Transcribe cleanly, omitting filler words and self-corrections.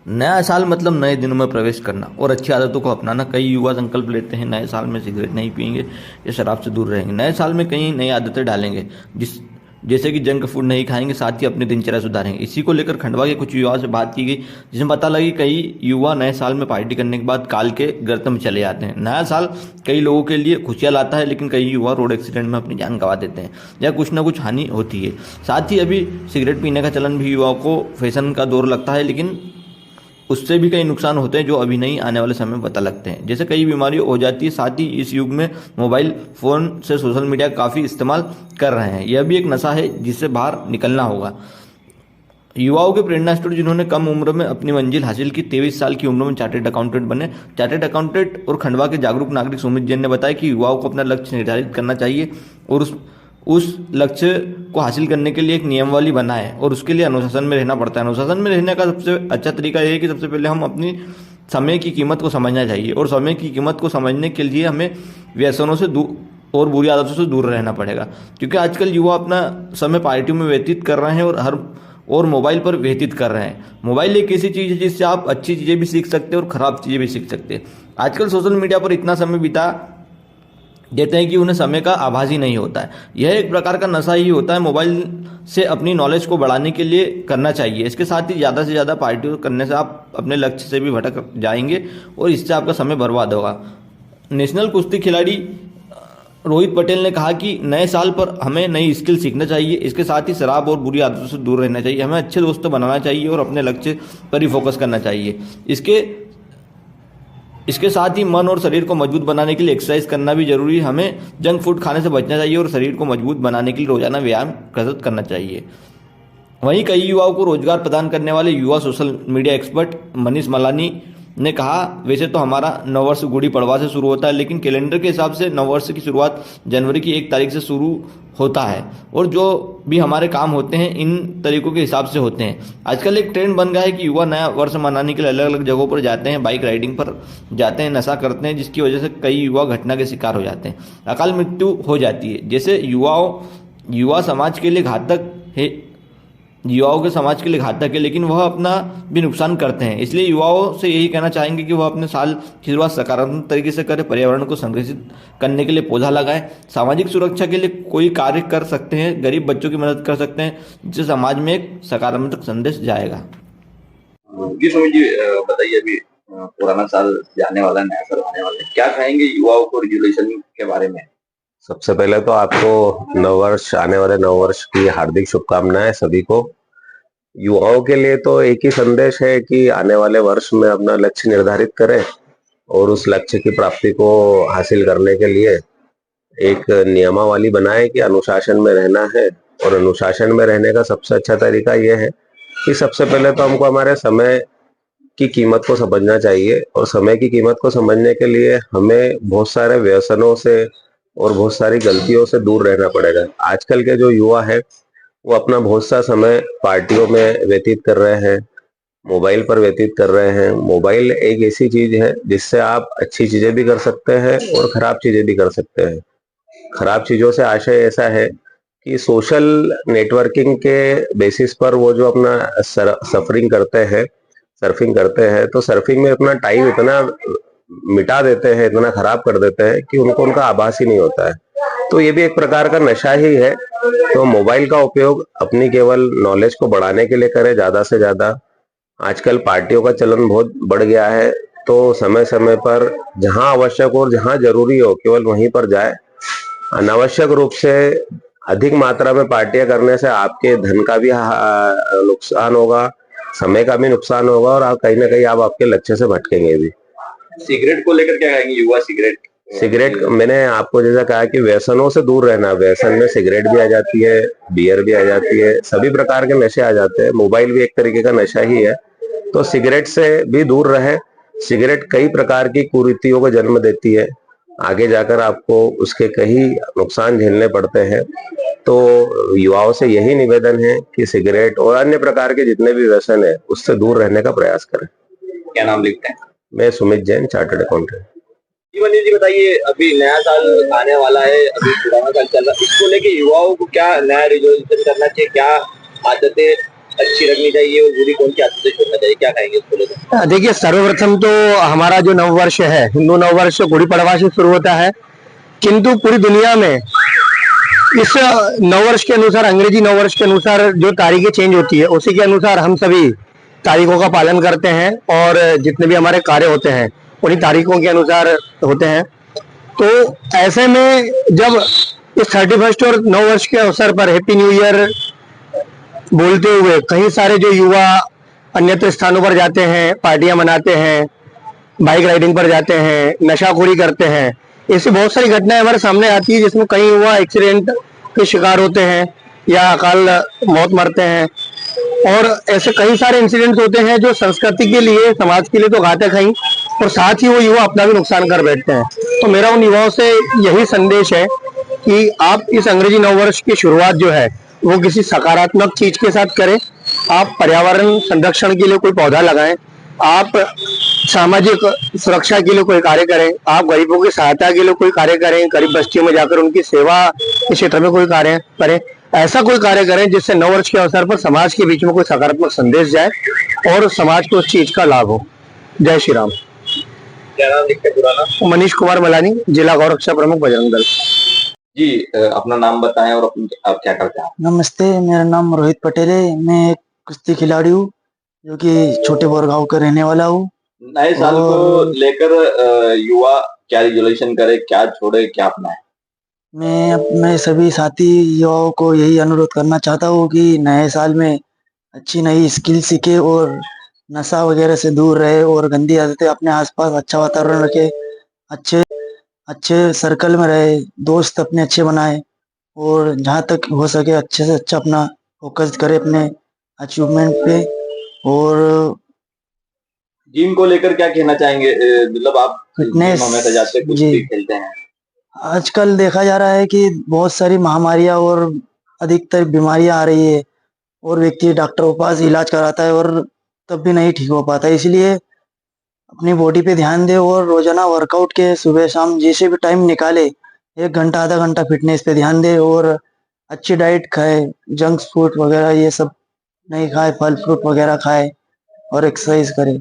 नया साल मतलब नए दिनों में प्रवेश करना और अच्छी आदतों को अपनाना। कई युवा संकल्प लेते हैं नए साल में सिगरेट नहीं पिएंगे या शराब से दूर रहेंगे। नए साल में कई नई आदतें डालेंगे, जैसे कि जंक फूड नहीं खाएंगे, साथ ही अपनी दिनचर्या सुधारेंगे। इसी को लेकर खंडवा के कुछ युवाओं से बात की गई, जिसमें पता लगी कई युवा नए साल में पार्टी करने के बाद काल के गर्त में चले जाते हैं। नया साल कई लोगों के लिए खुशियां लाता है, लेकिन कई युवा रोड एक्सीडेंट में अपनी जान गंवा देते हैं या कुछ ना कुछ हानि होती है। साथ ही अभी सिगरेट पीने का चलन भी युवाओं को फैशन का दौर लगता है, लेकिन उससे भी कई नुकसान होते हैं जो अभी नहीं आने वाले समय में पता लगते हैं, जैसे कई बीमारी हो जाती है। साथ ही इस युग में मोबाइल फ़ोन से सोशल मीडिया काफ़ी इस्तेमाल कर रहे हैं, यह भी एक नशा है जिससे बाहर निकलना होगा। युवाओं के प्रेरणा स्टोरी, जिन्होंने कम उम्र में अपनी मंजिल हासिल की। 23 साल की उम्र में चार्टेड अकाउंटेंट बने। चार्टेड अकाउंटेंट और खंडवा के जागरूक नागरिक सुमित जैन ने बताया कि युवाओं को अपना लक्ष्य निर्धारित करना चाहिए और उस लक्ष्य को हासिल करने के लिए एक नियमावली बनाए और उसके लिए अनुशासन में रहना पड़ता है। अनुशासन में रहने का सबसे अच्छा तरीका यह है कि सबसे पहले हम अपनी समय की कीमत को समझना चाहिए, और समय की कीमत को समझने के लिए हमें व्यसनों से दूर और बुरी आदतों से दूर रहना पड़ेगा, क्योंकि आजकल युवा अपना समय पार्टियों में व्यतीत कर रहे हैं और मोबाइल पर व्यतीत कर रहे हैं। मोबाइल एक ऐसी चीज़ है जिससे आप अच्छी चीज़ें भी सीख सकते हैं और ख़राब चीज़ें भी सीख सकते हैं। आजकल सोशल मीडिया पर इतना समय बिता देते हैं कि उन्हें समय का आभास ही नहीं होता है। यह एक प्रकार का नशा ही होता है। मोबाइल से अपनी नॉलेज को बढ़ाने के लिए करना चाहिए। इसके साथ ही ज़्यादा से ज़्यादा पार्टी करने से आप अपने लक्ष्य से भी भटक जाएंगे और इससे आपका समय बर्बाद होगा। नेशनल कुश्ती खिलाड़ी रोहित पटेल ने कहा कि नए साल पर हमें नई स्किल सीखना चाहिए। इसके साथ ही शराब और बुरी आदतों से दूर रहना चाहिए। हमें अच्छे दोस्त बनाना चाहिए और अपने लक्ष्य पर ही फोकस करना चाहिए। इसके साथ ही मन और शरीर को मजबूत बनाने के लिए एक्सरसाइज करना भी जरूरी है। हमें जंक फूड खाने से बचना चाहिए और शरीर को मजबूत बनाने के लिए रोजाना व्यायाम कसरत करना चाहिए। वहीं कई युवाओं को रोजगार प्रदान करने वाले युवा social media expert Manish Malani ने कहा, वैसे तो हमारा नववर्ष गुड़ी पड़वा से शुरू होता है, लेकिन कैलेंडर के हिसाब से नववर्ष की शुरुआत जनवरी की 1 तारीख से शुरू होता है और जो भी हमारे काम होते हैं इन तरीकों के हिसाब से होते हैं। आजकल एक ट्रेंड बन गया है कि युवा नया वर्ष मनाने के लिए अलग अलग जगहों पर जाते हैं, बाइक राइडिंग पर जाते हैं, नशा करते हैं, जिसकी वजह से कई युवा घटना के शिकार हो जाते हैं, अकाल मृत्यु हो जाती है। जैसे युवा समाज के लिए घातक है, युवाओं के समाज के लिए घातक है, लेकिन वह अपना भी नुकसान करते हैं। इसलिए युवाओं से यही कहना चाहेंगे कि वह अपने साल की शुरुआत सकारात्मक तरीके से करें, पर्यावरण को संरक्षित करने के लिए पौधा लगाएं, सामाजिक सुरक्षा के लिए कोई कार्य कर सकते हैं, गरीब बच्चों की मदद कर सकते हैं, जिससे समाज में एक सकारात्मक संदेश जाएगा। जी सुमित जी, बताइए अभी पुराना साल जाने वाला है, नया साल आने वाला है, क्या कहेंगे युवाओं को रेजोल्यूशन के बारे में? सबसे पहले तो आपको नववर्ष, आने वाले नववर्ष की हार्दिक शुभकामनाएं सभी को। युवाओं के लिए तो एक ही संदेश है कि आने वाले वर्ष में अपना लक्ष्य निर्धारित करें और उस लक्ष्य की प्राप्ति को हासिल करने के लिए एक नियमावली बनाएं कि अनुशासन में रहना है। और अनुशासन में रहने का सबसे अच्छा तरीका यह है कि सबसे पहले तो हमको हमारे समय की कीमत को समझना चाहिए, और समय की कीमत को समझने के लिए हमें बहुत सारे व्यसनों से और बहुत सारी गलतियों से दूर रहना पड़ेगा। आजकल के जो युवा है वो अपना बहुत सा समय पार्टियों में व्यतीत कर रहे हैं, मोबाइल पर व्यतीत कर रहे हैं। मोबाइल एक ऐसी चीज है जिससे आप अच्छी चीजें भी कर सकते हैं और खराब चीजें भी कर सकते हैं। खराब चीजों से आशय ऐसा है कि सोशल नेटवर्किंग के बेसिस पर वो जो अपना सर्फिंग करते हैं, तो सर्फिंग में अपना टाइम इतना मिटा देते हैं, इतना खराब कर देते हैं कि उनको उनका आभास ही नहीं होता है। तो ये भी एक प्रकार का नशा ही है। तो मोबाइल का उपयोग अपनी केवल नॉलेज को बढ़ाने के लिए करें ज्यादा से ज्यादा। आजकल पार्टियों का चलन बहुत बढ़ गया है, तो समय समय पर जहां आवश्यक हो और जहां जरूरी हो केवल वहीं पर जाए। अनावश्यक रूप से अधिक मात्रा में पार्टियां करने से आपके धन का भी नुकसान होगा, समय का भी नुकसान होगा, और आप कहीं ना कहीं आप आपके लक्ष्य से भटकेंगे भी। सिगरेट को लेकर क्या कहेंगे युवा? सिगरेट मैंने आपको जैसा कहा कि व्यसनों से दूर रहना। व्यसन में सिगरेट भी आ जाती है, बियर भी आ जाती है, सभी प्रकार के नशे आ जाते हैं। मोबाइल भी एक तरीके का नशा ही है, तो सिगरेट से भी दूर रहे। सिगरेट कई प्रकार की कुरीतियों को जन्म देती है, आगे जाकर आपको उसके कई नुकसान झेलने पड़ते हैं। तो युवाओं से यही निवेदन है कि सिगरेट और अन्य प्रकार के जितने भी व्यसन है उससे दूर रहने का प्रयास करें। क्या नाम लिखते हैं? मैं सुमित जैन, चार्टर्ड अकाउंटेंट। जी मनीष जी, बताइए अभी नया साल आने वाला है, अभी पुराना साल चल रहा है, इसको लेके युवाओं को क्या नया रेजोल्यूशन करना चाहिए, क्या आदतें अच्छी रखनी चाहिए और बुरी कौन सी आदतें छोड़ना चाहिए, क्या खाएंगे उसको लेकर? देखिए, सर्वप्रथम तो हमारा जो नववर्ष है, हिंदू नववर्ष गुड़ी पड़वा से शुरू होता है, किंतु पूरी दुनिया में इस नववर्ष के अनुसार, अंग्रेजी नववर्ष के अनुसार जो तारीखें चेंज होती है, उसी के अनुसार हम सभी तारीखों का पालन करते हैं और जितने भी हमारे कार्य होते हैं उन्हीं तारीखों के अनुसार होते हैं। तो ऐसे में जब इस 31 और नववर्ष के अवसर पर हैप्पी न्यू ईयर बोलते हुए कई सारे जो युवा अन्यत्र स्थानों पर जाते हैं, पार्टियां मनाते हैं, बाइक राइडिंग पर जाते हैं, नशाखोरी करते हैं, ऐसी बहुत सारी घटनाएं हमारे सामने आती है जिसमें कई युवा एक्सीडेंट के शिकार होते हैं या अकाल मौत मरते हैं। और ऐसे कई सारे इंसिडेंट होते हैं जो संस्कृति के लिए, समाज के लिए तो घातक है ही, और साथ ही वो युवा अपना भी नुकसान कर बैठते हैं। तो मेरा उन युवाओं से यही संदेश है कि आप इस अंग्रेजी नववर्ष की शुरुआत जो है वो किसी सकारात्मक चीज के साथ करें। आप पर्यावरण संरक्षण के लिए कोई पौधा लगाएं, आप सामाजिक सुरक्षा के लिए कोई कार्य करें, आप गरीबों की सहायता के लिए कोई कार्य करें, गरीब बस्तियों में जाकर उनकी सेवा के क्षेत्र में कोई कार्य करें। ऐसा कोई कार्य करें जिससे नववर्ष के अवसर पर समाज के बीच में कोई सकारात्मक संदेश जाए और समाज को उस चीज का लाभ हो। जय श्री राम। क्या नाम लिखते हैं पुराना? मनीष कुमार मलानी, जिला गौरक्षा प्रमुख बजरंग दल। जी, अपना नाम बताएं और आप क्या करते हैं? नमस्ते, मेरा नाम रोहित पटेल है। मैं एक कुश्ती खिलाड़ी हूँ जो कि छोटे बोरगांव का रहने वाला हूँ। नए साल को लेकर युवा क्या रिजोल्यूशन करे, क्या छोड़े, क्या अपनाए? मैं अपने सभी साथी युवाओं को यही अनुरोध करना चाहता हूँ कि नए साल में अच्छी नई स्किल सीखे और नशा वगैरह से दूर रहे और गंदी आदतें अपने आसपास, अच्छा वातावरण रखे, अच्छे अच्छे सर्कल में रहे, दोस्त अपने अच्छे बनाए और जहाँ तक हो सके अच्छे से अच्छा अपना फोकस करे अपने अचीवमेंट पे। और जिम को लेकर क्या कहना चाहेंगे? मतलब आप फिटनेस, जिम हमेशा जाते हैं, कुश्ती जी, खेलते हैं। आजकल देखा जा रहा है कि बहुत सारी महामारियां और अधिकतर बीमारियां आ रही है और व्यक्ति डॉक्टरों के पास इलाज कराता है और तब भी नहीं ठीक हो पाता। इसलिए अपनी बॉडी पे ध्यान दे और रोजाना वर्कआउट के सुबह शाम जैसे भी टाइम निकाले, 1 घंटा आधा घंटा फिटनेस पे ध्यान दे और अच्छी डाइट खाए, जंक फूड वगैरह ये सब नहीं खाए, फल फ्रूट वगैरह खाए और एक्सरसाइज करे।